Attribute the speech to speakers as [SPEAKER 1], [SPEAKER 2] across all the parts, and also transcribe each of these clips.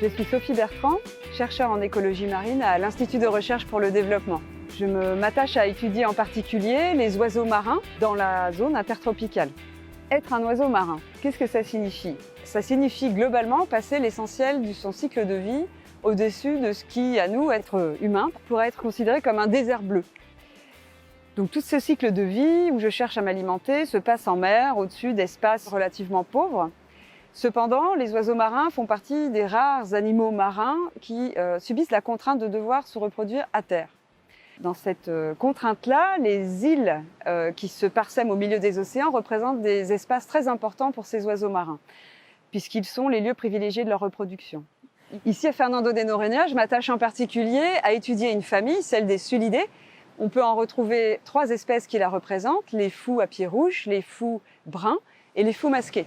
[SPEAKER 1] Je suis Sophie Bertrand, chercheure en écologie marine à l'Institut de recherche pour le développement. Je m'attache à étudier en particulier les oiseaux marins dans la zone intertropicale. Être un oiseau marin, qu'est-ce que ça signifie? Ça signifie globalement passer l'essentiel de son cycle de vie au-dessus de ce qui, à nous, être humain, pourrait être considéré comme un désert bleu. Donc tout ce cycle de vie où je cherche à m'alimenter se passe en mer, au-dessus d'espaces relativement pauvres. Cependant, les oiseaux marins font partie des rares animaux marins qui subissent la contrainte de devoir se reproduire à terre. Dans cette contrainte-là, les îles qui se parsèment au milieu des océans représentent des espaces très importants pour ces oiseaux marins, puisqu'ils sont les lieux privilégiés de leur reproduction. Ici, à Fernando de Noronha, je m'attache en particulier à étudier une famille, celle des sulidés. On peut en retrouver 3 espèces qui la représentent, les fous à pieds rouges, les fous bruns et les fous masqués.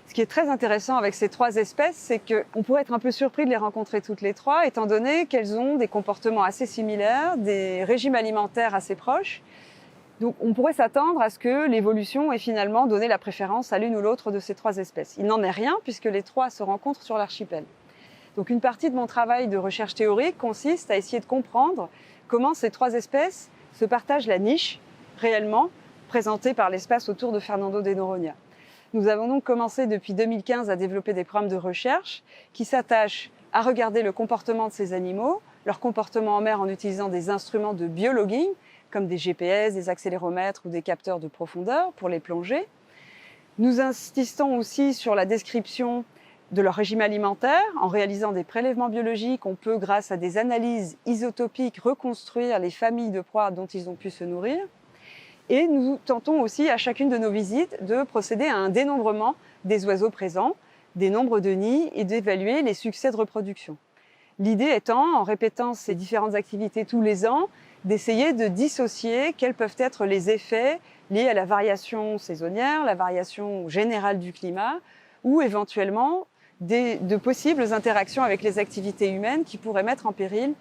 [SPEAKER 1] Ce qui est très intéressant avec ces 3 espèces, c'est qu'on pourrait être un peu surpris de les rencontrer toutes les 3, étant donné qu'elles ont des comportements assez similaires, des régimes alimentaires assez proches. Donc on pourrait s'attendre à ce que l'évolution ait finalement donné la préférence à l'une ou l'autre de ces 3 espèces. Il n'en est rien puisque les 3 se rencontrent sur l'archipel. Donc une partie de mon travail de recherche théorique consiste à essayer de comprendre comment ces 3 espèces se partagent la niche réellement présentée par l'espace autour de Fernando de Noronha. Nous avons donc commencé depuis 2015 à développer des programmes de recherche qui s'attachent à regarder le comportement de ces animaux, leur comportement en mer en utilisant des instruments de biologuing, comme des GPS, des accéléromètres ou des capteurs de profondeur pour les plongées. Nous insistons aussi sur la description de leur régime alimentaire. En réalisant des prélèvements biologiques, on peut, grâce à des analyses isotopiques, reconstruire les familles de proies dont ils ont pu se nourrir. Et nous tentons aussi, à chacune de nos visites, de procéder à un dénombrement des oiseaux présents, des nombres de nids et d'évaluer les succès de reproduction. L'idée étant, en répétant ces différentes activités tous les ans, d'essayer de dissocier quels peuvent être les effets liés à la variation saisonnière, la variation générale du climat, ou éventuellement de possibles interactions avec les activités humaines qui pourraient mettre en péril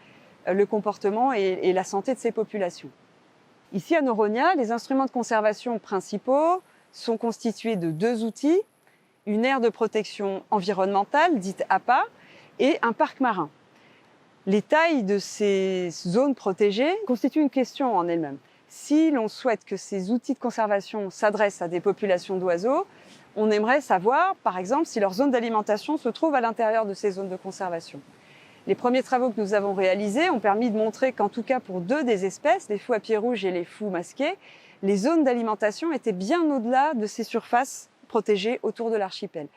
[SPEAKER 1] le comportement et la santé de ces populations. Ici à Noronha, les instruments de conservation principaux sont constitués de 2 outils, une aire de protection environnementale, dite APA, et un parc marin. Les tailles de ces zones protégées constituent une question en elles-mêmes. Si l'on souhaite que ces outils de conservation s'adressent à des populations d'oiseaux, on aimerait savoir, par exemple, si leur zone d'alimentation se trouve à l'intérieur de ces zones de conservation. Les premiers travaux que nous avons réalisés ont permis de montrer qu'en tout cas pour 2 des espèces, les fous à pieds rouges et les fous masqués, les zones d'alimentation étaient bien au-delà de ces surfaces protégées autour de l'archipel.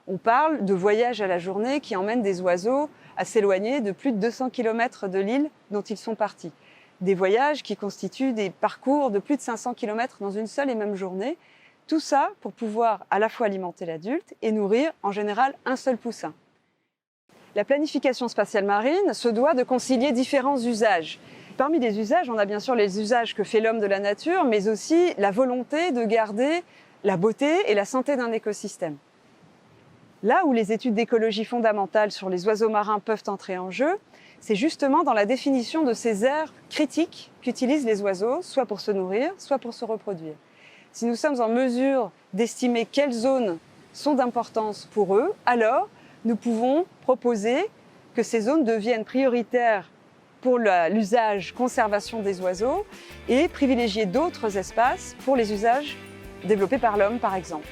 [SPEAKER 1] On parle de voyages à la journée qui emmènent des oiseaux à s'éloigner de plus de 200 km de l'île dont ils sont partis. Des voyages qui constituent des parcours de plus de 500 km dans une seule et même journée. Tout ça pour pouvoir à la fois alimenter l'adulte et nourrir en général un seul poussin. La planification spatiale marine se doit de concilier différents usages. Parmi les usages, on a bien sûr les usages que fait l'homme de la nature, mais aussi la volonté de garder la beauté et la santé d'un écosystème. Là où les études d'écologie fondamentale sur les oiseaux marins peuvent entrer en jeu, c'est justement dans la définition de ces aires critiques qu'utilisent les oiseaux, soit pour se nourrir, soit pour se reproduire. Si nous sommes en mesure d'estimer quelles zones sont d'importance pour eux, alors nous pouvons proposer que ces zones deviennent prioritaires pour l'usage conservation des oiseaux et privilégier d'autres espaces pour les usages développés par l'homme, par exemple.